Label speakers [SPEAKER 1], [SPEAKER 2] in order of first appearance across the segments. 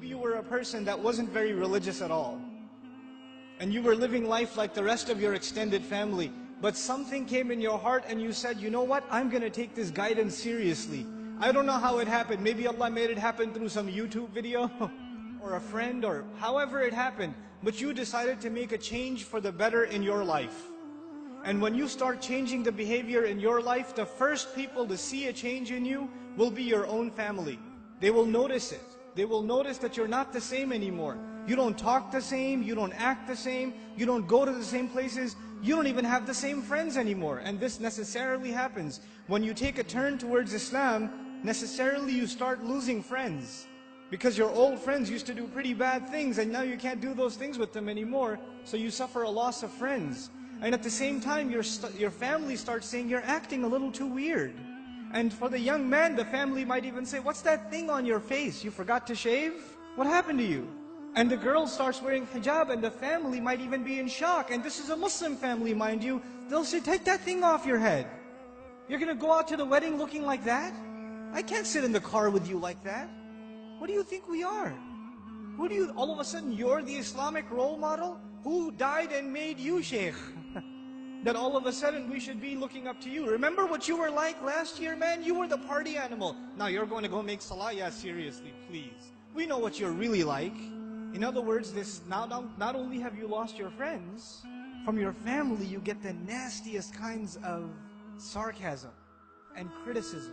[SPEAKER 1] Maybe you were a person that wasn't very religious at all. And you were living life like the rest of your extended family. But something came in your heart and you said, you know what? I'm going to take this guidance seriously. I don't know how it happened. Maybe Allah made it happen through some YouTube video or a friend or however it happened. But you decided to make a change for the better in your life. And when you start changing the behavior in your life, the first people to see a change in you will be your own family. They will notice it. They will notice that you're not the same anymore. You don't talk the same, you don't act the same, you don't go to the same places, you don't even have the same friends anymore. And this necessarily happens. When you take a turn towards Islam, necessarily you start losing friends. Because your old friends used to do pretty bad things and now you can't do those things with them anymore. So you suffer a loss of friends. And at the same time, your family starts saying, you're acting a little too weird. And for the young man, the family might even say, what's that thing on your face? You forgot to shave? What happened to you? And the girl starts wearing hijab and the family might even be in shock. And this is a Muslim family, mind you. They'll say, take that thing off your head. You're going to go out to the wedding looking like that? I can't sit in the car with you like that. What do you think we are? All of a sudden, you're the Islamic role model? Who died and made you Shaykh? That all of a sudden we should be looking up to you. Remember what you were like last year, man? You were the party animal. Now you're going to go make salah? Yeah, seriously, please. We know what you're really like. In other words, not only have you lost your friends, from your family you get the nastiest kinds of sarcasm and criticism.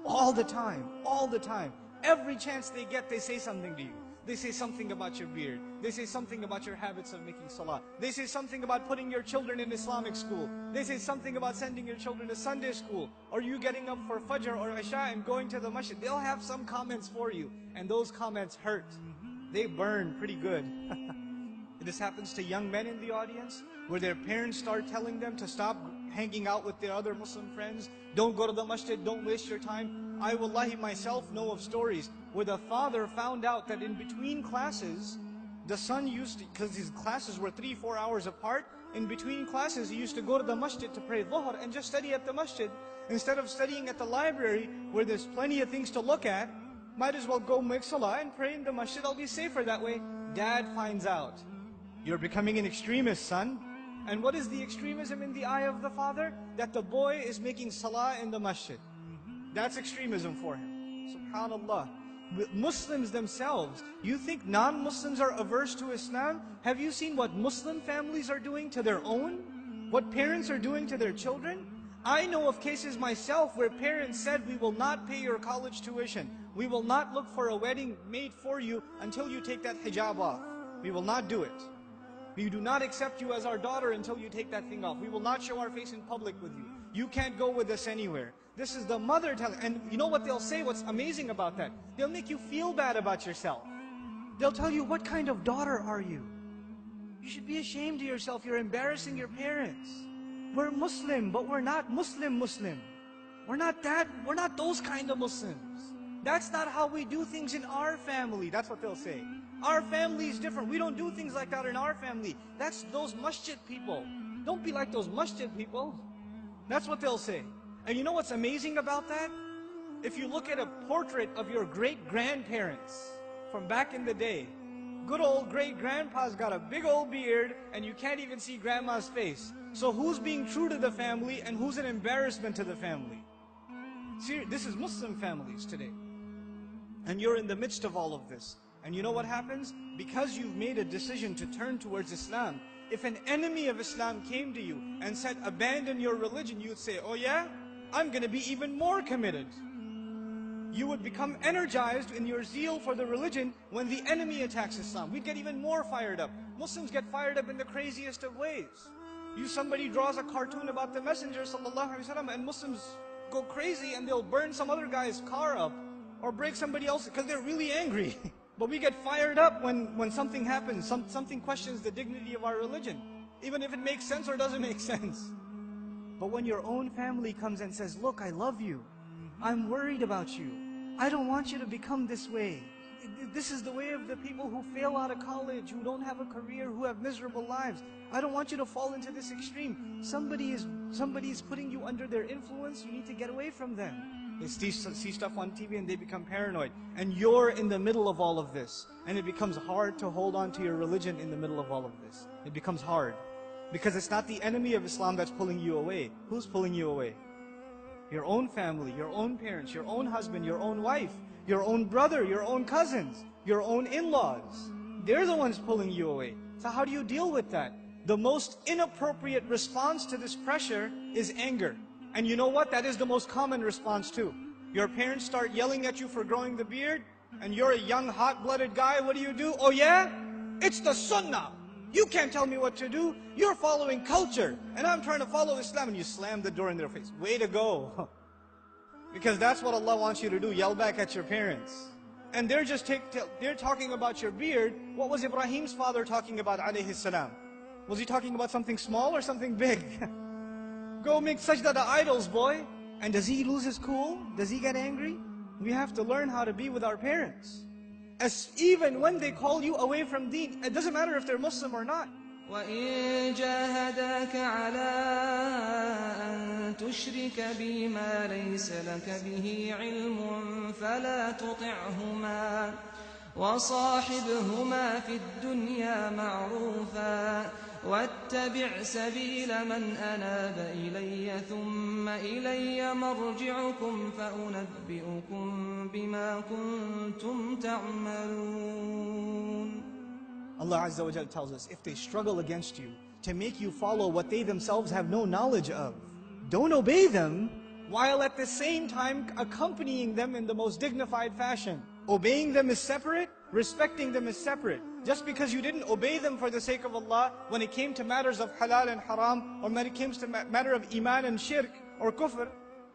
[SPEAKER 1] All the time, all the time. Every chance they get, they say something to you. They say something about your beard. They say something about your habits of making salah. They say something about putting your children in Islamic school. They say something about sending your children to Sunday school. Or you getting up for Fajr or Isha and going to the masjid. They'll have some comments for you. And those comments hurt. They burn pretty good. This happens to young men in the audience, where their parents start telling them to stop hanging out with their other Muslim friends. Don't go to the masjid, don't waste your time. I wallahi myself know of stories where the father found out that in between classes, the son used to, because his classes were 3-4 hours apart, in between classes he used to go to the masjid to pray dhuhr and just study at the masjid. Instead of studying at the library where there's plenty of things to look at, might as well go make salah and pray in the masjid. I'll be safer that way. Dad finds out. You're becoming an extremist, son. And what is the extremism in the eye of the father? That the boy is making salah in the masjid. That's extremism for him. SubhanAllah. Muslims themselves, you think non-Muslims are averse to Islam? Have you seen what Muslim families are doing to their own? What parents are doing to their children? I know of cases myself where parents said, we will not pay your college tuition. We will not look for a wedding made for you until you take that hijab off. We will not do it. We do not accept you as our daughter until you take that thing off. We will not show our face in public with you. You can't go with us anywhere. This is the mother telling, and you know what they'll say, what's amazing about that? They'll make you feel bad about yourself. They'll tell you, what kind of daughter are you? You should be ashamed of yourself. You're embarrassing your parents. We're Muslim, but we're not Muslim. We're not those kind of Muslims. That's not how we do things in our family. That's what they'll say. Our family is different. We don't do things like that in our family. That's those masjid people. Don't be like those masjid people. That's what they'll say. And you know what's amazing about that? If you look at a portrait of your great-grandparents from back in the day, good old great-grandpa's got a big old beard and you can't even see grandma's face. So who's being true to the family and who's an embarrassment to the family? See, this is Muslim families today. And you're in the midst of all of this. And you know what happens? Because you've made a decision to turn towards Islam, if an enemy of Islam came to you and said, abandon your religion, you'd say, oh yeah? I'm going to be even more committed. You would become energized in your zeal for the religion when the enemy attacks Islam. We'd get even more fired up. Muslims get fired up in the craziest of ways. Somebody draws a cartoon about the Messenger ﷺ and Muslims go crazy and they'll burn some other guy's car up or break somebody else because they're really angry. But we get fired up when something happens, something questions the dignity of our religion, even if it makes sense or doesn't make sense. But when your own family comes and says, look, I love you, I'm worried about you, I don't want you to become this way. This is the way of the people who fail out of college, who don't have a career, who have miserable lives. I don't want you to fall into this extreme. Somebody is putting you under their influence, you need to get away from them. They see stuff on TV and they become paranoid. And you're in the middle of all of this. And it becomes hard to hold on to your religion in the middle of all of this. It becomes hard. Because it's not the enemy of Islam that's pulling you away. Who's pulling you away? Your own family, your own parents, your own husband, your own wife, your own brother, your own cousins, your own in-laws. They're the ones pulling you away. So how do you deal with that? The most inappropriate response to this pressure is anger. And you know what? That is the most common response too. Your parents start yelling at you for growing the beard, and you're a young, hot-blooded guy. What do? Oh yeah? It's the sunnah. You can't tell me what to do. You're following culture, and I'm trying to follow Islam. And you slam the door in their face. Way to go. Because that's what Allah wants you to do. Yell back at your parents. And they're just they're talking about your beard. What was Ibrahim's father talking about, alayhi salam? Was he talking about something small or something big? Go make sajda to idols, boy. And does he lose his cool? Does he get angry? We have to learn how to be with our parents. Even when they call you away from deen, it doesn't matter if they're Muslim or not.
[SPEAKER 2] وَإِن جَاهَدَاكَ عَلَىٰ أَن تُشْرِكَ بِي مَا لَيْسَ لَكَ بِهِ عِلْمٌ فَلَا تُطِعْهُمَا وَصَاحِبْهُمَا فِي الدُّنْيَا مَعْرُوفًا وَاتَّبِعْ سَبِيلَ مَنْ أَنَابَ إِلَيَّ ثُمَّ إِلَيَّ مَرْجِعُكُمْ فَأُنَبِّئُكُمْ بِمَا كُنْتُمْ تَعْمَلُونَ.
[SPEAKER 1] Allah Azza wa Jalla tells us, if they struggle against you to make you follow what they themselves have no knowledge of, don't obey them, while at the same time accompanying them in the most dignified fashion. Obeying them is separate, respecting them is separate. Just because you didn't obey them for the sake of Allah, when it came to matters of halal and haram, or when it came to matter of iman and shirk, or kufr,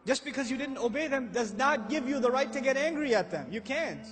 [SPEAKER 1] just because you didn't obey them does not give you the right to get angry at them. You can't.